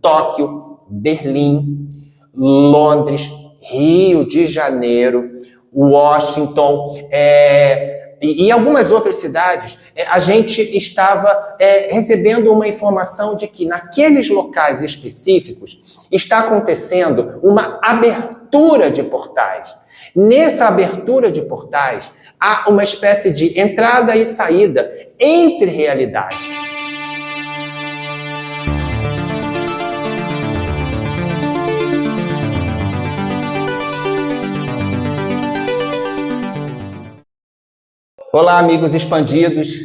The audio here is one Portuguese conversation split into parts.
Tóquio, Berlim, Londres, Rio de Janeiro, Washington, e algumas outras cidades, a gente estava recebendo uma informação de que naqueles locais específicos está acontecendo uma abertura de portais. Nessa abertura de portais, há uma espécie de entrada e saída entre realidades. Olá, amigos expandidos.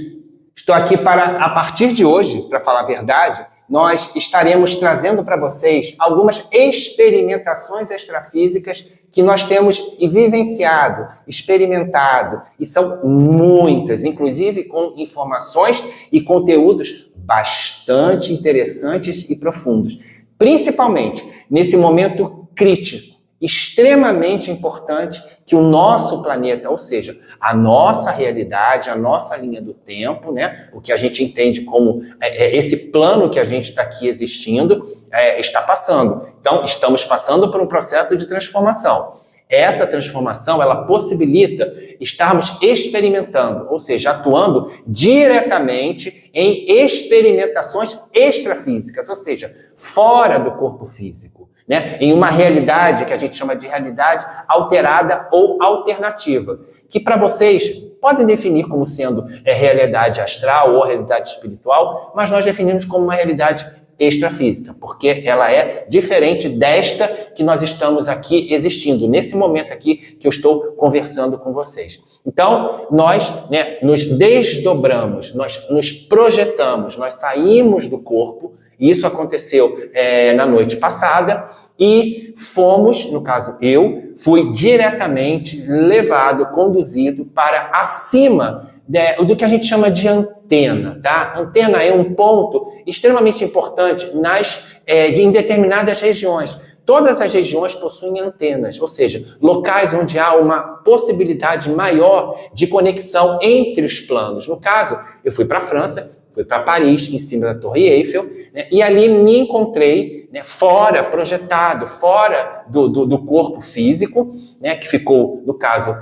Estou aqui para, a partir de hoje, para falar a verdade, nós estaremos trazendo para vocês algumas experimentações extrafísicas que nós temos vivenciado, experimentado, e são muitas, inclusive com informações e conteúdos bastante interessantes e profundos, principalmente nesse momento crítico, extremamente importante que o nosso planeta, ou seja, a nossa realidade, a nossa linha do tempo, né, o que a gente entende como esse plano que a gente está aqui existindo, está passando. Então, estamos passando por um processo de transformação. Essa transformação, ela possibilita estarmos experimentando, ou seja, atuando diretamente em experimentações extrafísicas, ou seja, fora do corpo físico, né? Em uma realidade que a gente chama de realidade alterada ou alternativa, que para vocês podem definir como sendo realidade astral ou realidade espiritual, mas nós definimos como uma realidade extrafísica, porque ela é diferente desta que nós estamos aqui existindo, nesse momento aqui que eu estou conversando com vocês. Então, nós nos desdobramos, nós nos projetamos, nós saímos do corpo, e isso aconteceu na noite passada, e fomos, no caso eu, fui diretamente levado, conduzido para acima do que a gente chama de antena, tá? Antena é um ponto extremamente importante em determinadas regiões. Todas as regiões possuem antenas, ou seja, locais onde há uma possibilidade maior de conexão entre os planos. No caso, eu fui para a França, fui para Paris, em cima da Torre Eiffel, né, e ali me encontrei fora, projetado, fora do corpo físico, né, que ficou, no caso,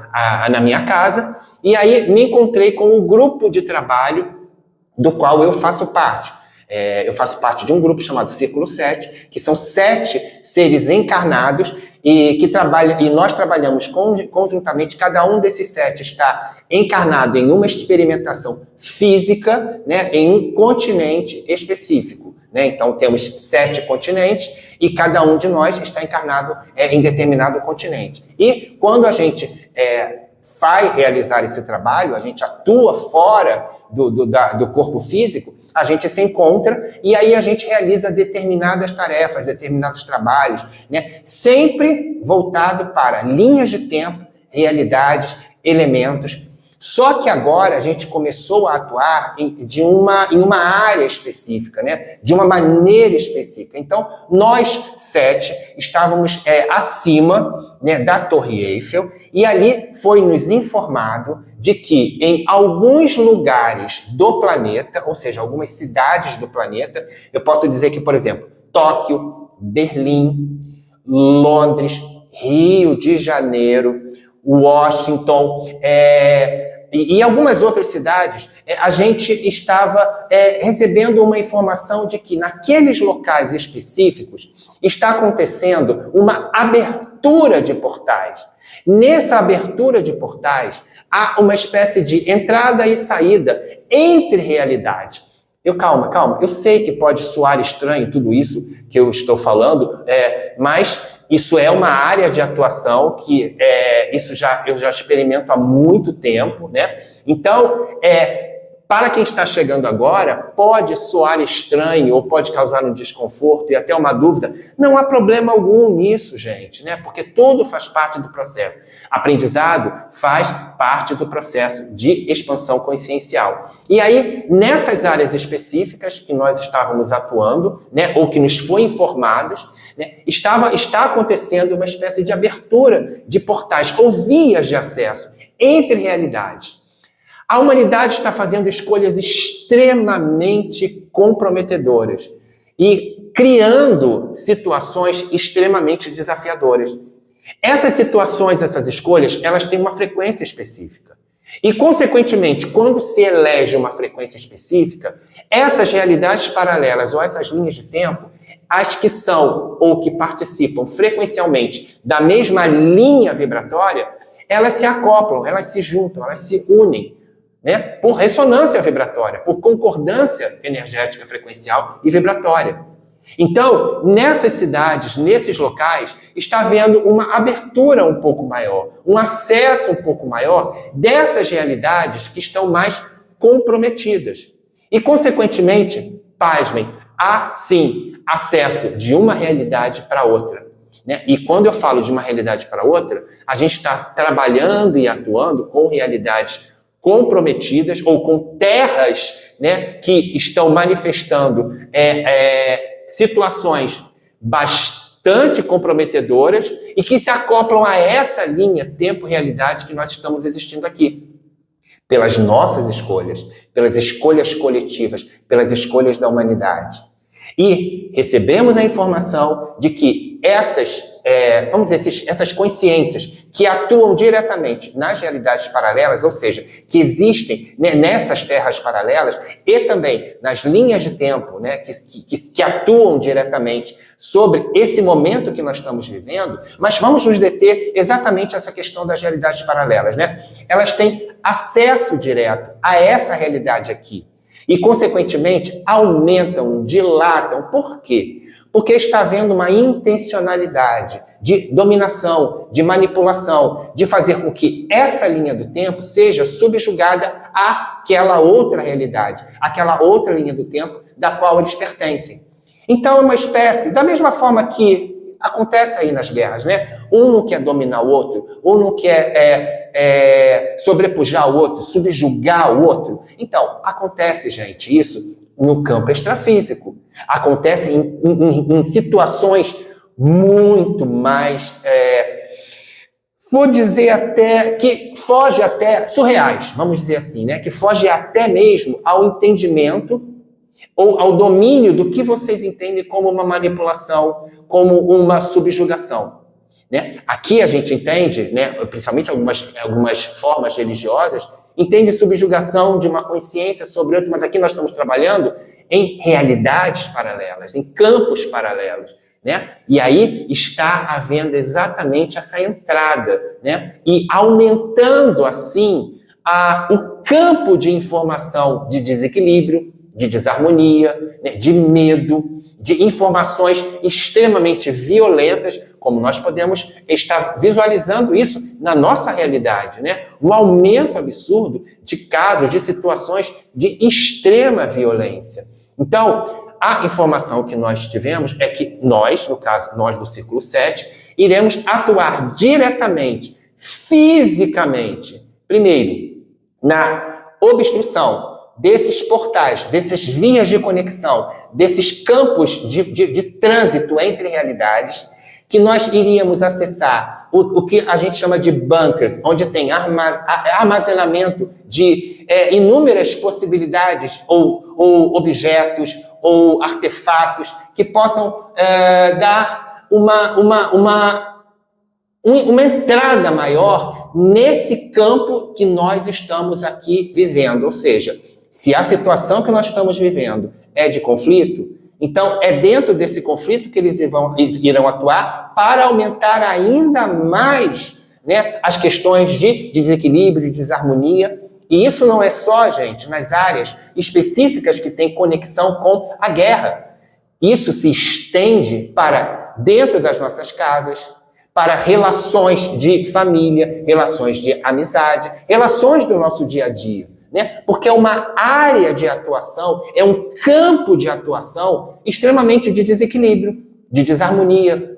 na minha casa, e aí me encontrei com um grupo de trabalho do qual eu faço parte. Eu faço parte de um grupo chamado Círculo 7, que são 7 seres encarnados e nós trabalhamos conjuntamente, cada um desses 7 está encarnado em uma experimentação física, né, em um continente específico. Né? Então, temos 7 continentes e cada um de nós está encarnado em determinado continente. E quando a gente vai realizar esse trabalho, a gente atua fora do corpo físico, a gente se encontra e aí a gente realiza determinadas tarefas, determinados trabalhos, né? Sempre voltado para linhas de tempo, realidades, elementos. Só que agora a gente começou a atuar em uma área específica, né? De uma maneira específica. Então, nós 7 estávamos acima, né, da Torre Eiffel e ali foi nos informado de que em alguns lugares do planeta, ou seja, algumas cidades do planeta, eu posso dizer que, por exemplo, Tóquio, Berlim, Londres, Rio de Janeiro, Washington, e algumas outras cidades, a gente estava recebendo uma informação de que naqueles locais específicos está acontecendo uma abertura de portais. Nessa abertura de portais, há uma espécie de entrada e saída entre realidades. Calma, eu sei que pode soar estranho tudo isso que eu estou falando, mas isso é uma área de atuação que eu já experimento há muito tempo, né? Então, para quem está chegando agora, pode soar estranho ou pode causar um desconforto e até uma dúvida. Não há problema algum nisso, gente, né? Porque tudo faz parte do processo. Aprendizado faz parte do processo de expansão consciencial. E aí, nessas áreas específicas que nós estávamos atuando, né, ou que nos foi informados, né, está acontecendo uma espécie de abertura de portais ou vias de acesso entre realidades. A humanidade está fazendo escolhas extremamente comprometedoras. E criando situações extremamente desafiadoras. Essas situações, essas escolhas, elas têm uma frequência específica. E, consequentemente, quando se elege uma frequência específica, essas realidades paralelas ou essas linhas de tempo, as que são ou que participam frequencialmente da mesma linha vibratória, elas se acoplam, elas se juntam, elas se unem, né? Por ressonância vibratória, por concordância energética, frequencial e vibratória. Então, nessas cidades, nesses locais, está havendo uma abertura um pouco maior, um acesso um pouco maior dessas realidades que estão mais comprometidas. E, consequentemente, pasmem, há, sim, acesso de uma realidade para outra, né? E quando eu falo de uma realidade para outra, a gente está trabalhando e atuando com realidades comprometidas ou com terras, né, que estão manifestando situações bastante comprometedoras e que se acoplam a essa linha tempo-realidade que nós estamos existindo aqui. Pelas nossas escolhas, pelas escolhas coletivas, pelas escolhas da humanidade. E recebemos a informação de que essas consciências que atuam diretamente nas realidades paralelas, ou seja, que existem, né, nessas terras paralelas e também nas linhas de tempo, né, que atuam diretamente sobre esse momento que nós estamos vivendo, mas vamos nos deter exatamente essa questão das realidades paralelas, né? Elas têm acesso direto a essa realidade aqui. E, consequentemente, aumentam, dilatam. Por quê? Porque está havendo uma intencionalidade de dominação, de manipulação, de fazer com que essa linha do tempo seja subjugada àquela outra realidade, àquela outra linha do tempo da qual eles pertencem. Então, é uma espécie, da mesma forma que acontece aí nas guerras, né? Um não quer dominar o outro, um não quer sobrepujar o outro, subjugar o outro. Então, acontece, gente, isso no campo extrafísico. Acontece em situações muito mais, vou dizer até, que foge até, surreais, vamos dizer assim, né? Que foge até mesmo ao entendimento ou ao domínio do que vocês entendem como uma manipulação, como uma subjugação, né? Aqui a gente entende, né, principalmente algumas formas religiosas, entende subjugação de uma consciência sobre outra, mas aqui nós estamos trabalhando em realidades paralelas, em campos paralelos, né? E aí está havendo exatamente essa entrada, né? E aumentando assim o campo de informação de desequilíbrio, de desarmonia, né, de medo, de informações extremamente violentas, como nós podemos estar visualizando isso na nossa realidade, né? Um aumento absurdo de casos, de situações de extrema violência. Então, a informação que nós tivemos é que nós, no caso, nós do Círculo 7, iremos atuar diretamente, fisicamente, primeiro, na obstrução desses portais, dessas vias de conexão, desses campos de trânsito entre realidades, que nós iríamos acessar o que a gente chama de bunkers, onde tem armazenamento de inúmeras possibilidades ou objetos ou artefatos que possam dar uma entrada maior nesse campo que nós estamos aqui vivendo. Ou seja, se a situação que nós estamos vivendo é de conflito, então é dentro desse conflito que eles irão atuar para aumentar ainda mais, né, as questões de desequilíbrio, de desarmonia. E isso não é só, gente, nas áreas específicas que têm conexão com a guerra. Isso se estende para dentro das nossas casas, para relações de família, relações de amizade, relações do nosso dia a dia, né? Porque é uma área de atuação, é um campo de atuação extremamente de desequilíbrio, de desarmonia.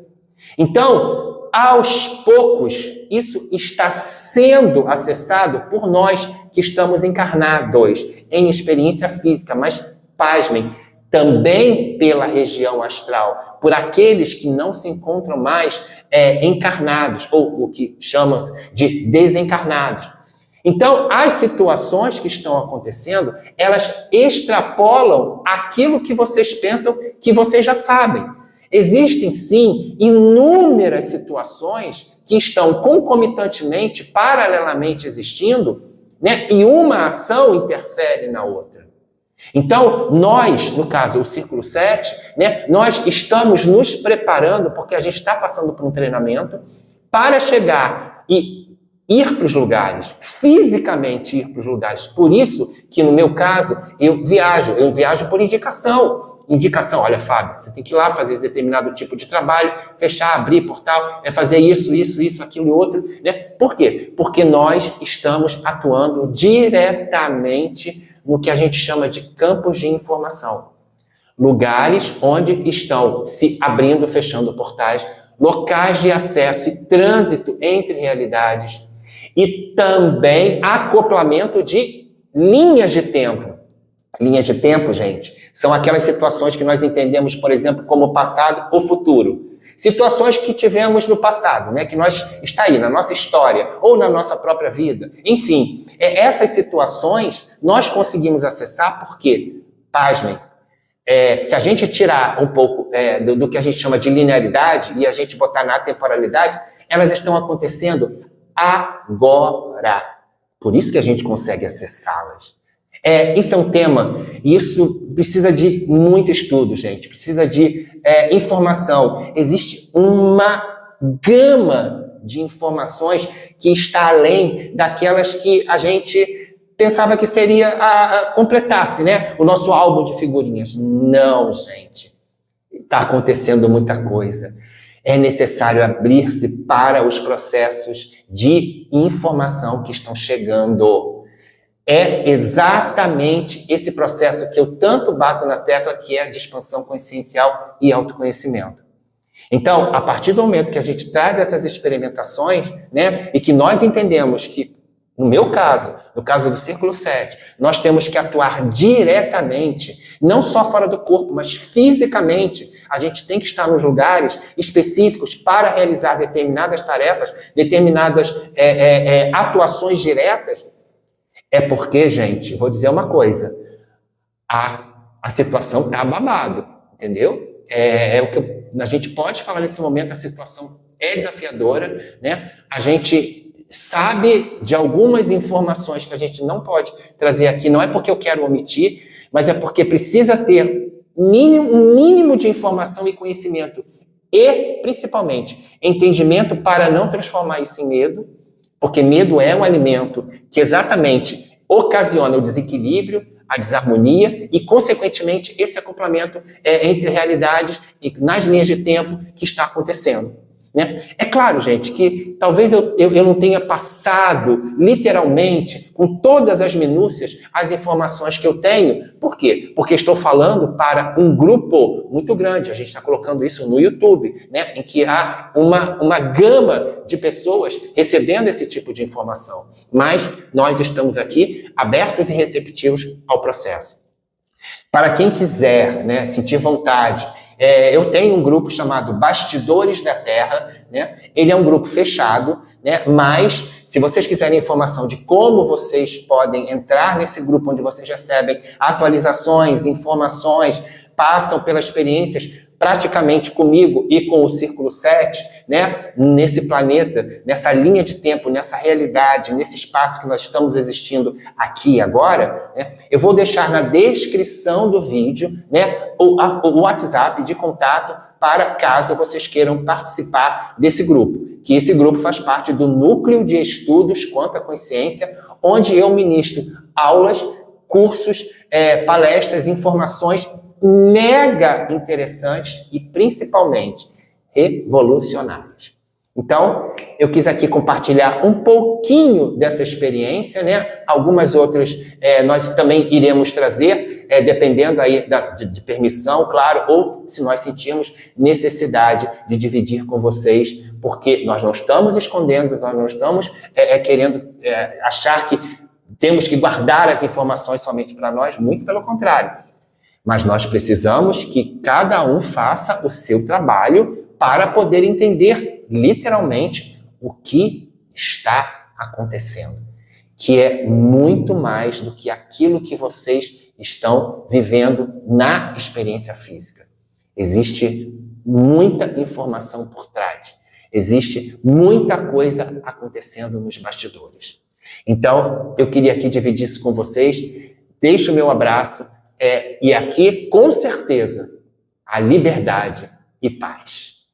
Então, aos poucos, isso está sendo acessado por nós que estamos encarnados em experiência física, mas, pasmem, também pela região astral, por aqueles que não se encontram mais encarnados, ou o que chamam-se de desencarnados. Então, as situações que estão acontecendo, elas extrapolam aquilo que vocês pensam que vocês já sabem. Existem, sim, inúmeras situações que estão concomitantemente, paralelamente existindo, né? E uma ação interfere na outra. Então, nós, no caso, o Círculo 7, né, nós estamos nos preparando, porque a gente está passando por um treinamento, para chegar e ir para os lugares, fisicamente ir para os lugares. Por isso que, no meu caso, eu viajo por indicação. Indicação, olha, Fábio, você tem que ir lá fazer determinado tipo de trabalho, fechar, abrir portal, fazer isso, aquilo e outro, né? Por quê? Porque nós estamos atuando diretamente no que a gente chama de campos de informação. Lugares onde estão se abrindo, fechando portais, locais de acesso e trânsito entre realidades e também acoplamento de linhas de tempo. Linhas de tempo, gente, são aquelas situações que nós entendemos, por exemplo, como passado ou futuro. Situações que tivemos no passado, né, que está aí na nossa história ou na nossa própria vida. Enfim, essas situações nós conseguimos acessar porque, pasmem, se a gente tirar um pouco do que a gente chama de linearidade e a gente botar na temporalidade, elas estão acontecendo agora. Por isso que a gente consegue acessá-las. Isso é um tema, e isso precisa de muito estudo, gente, precisa de informação. Existe uma gama de informações que está além daquelas que a gente pensava que seria completasse, né, o nosso álbum de figurinhas. Não, gente, está acontecendo muita coisa. É necessário abrir-se para os processos de informação que estão chegando. É exatamente esse processo que eu tanto bato na tecla, que é a de expansão consciencial e autoconhecimento. Então, a partir do momento que a gente traz essas experimentações, né, e que nós entendemos que, no meu caso, no caso do Círculo 7, nós temos que atuar diretamente, não só fora do corpo, mas fisicamente. A gente tem que estar nos lugares específicos para realizar determinadas tarefas, determinadas atuações diretas. É porque, gente, vou dizer uma coisa, a situação está babado, entendeu? O que a gente pode falar nesse momento, a situação é desafiadora, né? A gente sabe de algumas informações que a gente não pode trazer aqui, não é porque eu quero omitir, mas é porque precisa ter um mínimo de informação e conhecimento e, principalmente, entendimento para não transformar isso em medo, porque medo é um alimento que exatamente ocasiona o desequilíbrio, a desarmonia e, consequentemente, esse acoplamento entre realidades e nas linhas de tempo que está acontecendo. Né? É claro, gente, que talvez eu não tenha passado literalmente com todas as minúcias as informações que eu tenho. Por quê? Porque estou falando para um grupo muito grande. A gente está colocando isso no YouTube, né? Em que há uma gama de pessoas recebendo esse tipo de informação. Mas nós estamos aqui abertos e receptivos ao processo. Para quem quiser, né, sentir vontade, eu tenho um grupo chamado Bastidores da Terra, né? Ele é um grupo fechado, né? Mas se vocês quiserem informação de como vocês podem entrar nesse grupo onde vocês recebem atualizações, informações, passam pelas experiências praticamente comigo e com o Círculo 7, né? Nesse planeta, nessa linha de tempo, nessa realidade, nesse espaço que nós estamos existindo aqui e agora, né? Eu vou deixar na descrição do vídeo, né, o WhatsApp de contato para caso vocês queiram participar desse grupo, que esse grupo faz parte do Núcleo de Estudos quanto à Consciência, onde eu ministro aulas, cursos, palestras, informações mega interessantes e principalmente revolucionárias. Então, eu quis aqui compartilhar um pouquinho dessa experiência, né? Algumas outras nós também iremos trazer, dependendo aí de permissão, claro, ou se nós sentirmos necessidade de dividir com vocês, porque nós não estamos escondendo, nós não estamos querendo achar que temos que guardar as informações somente para nós, muito pelo contrário. Mas nós precisamos que cada um faça o seu trabalho para poder entender literalmente o que está acontecendo, que é muito mais do que aquilo que vocês estão vivendo na experiência física. Existe muita informação por trás. Existe muita coisa acontecendo nos bastidores. Então, eu queria aqui dividir isso com vocês. Deixo o meu abraço. E aqui, com certeza, a liberdade e paz.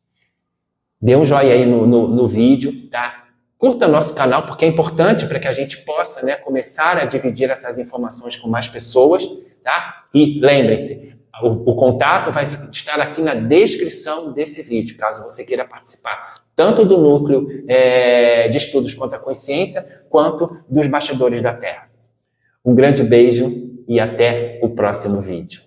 Dê um joinha aí no vídeo, tá? Curta nosso canal, porque é importante para que a gente possa, né, começar a dividir essas informações com mais pessoas, tá? E lembrem-se, o contato vai estar aqui na descrição desse vídeo, caso você queira participar, tanto do núcleo de estudos contra a consciência, quanto dos bastidores da Terra. Um grande beijo e até o próximo vídeo.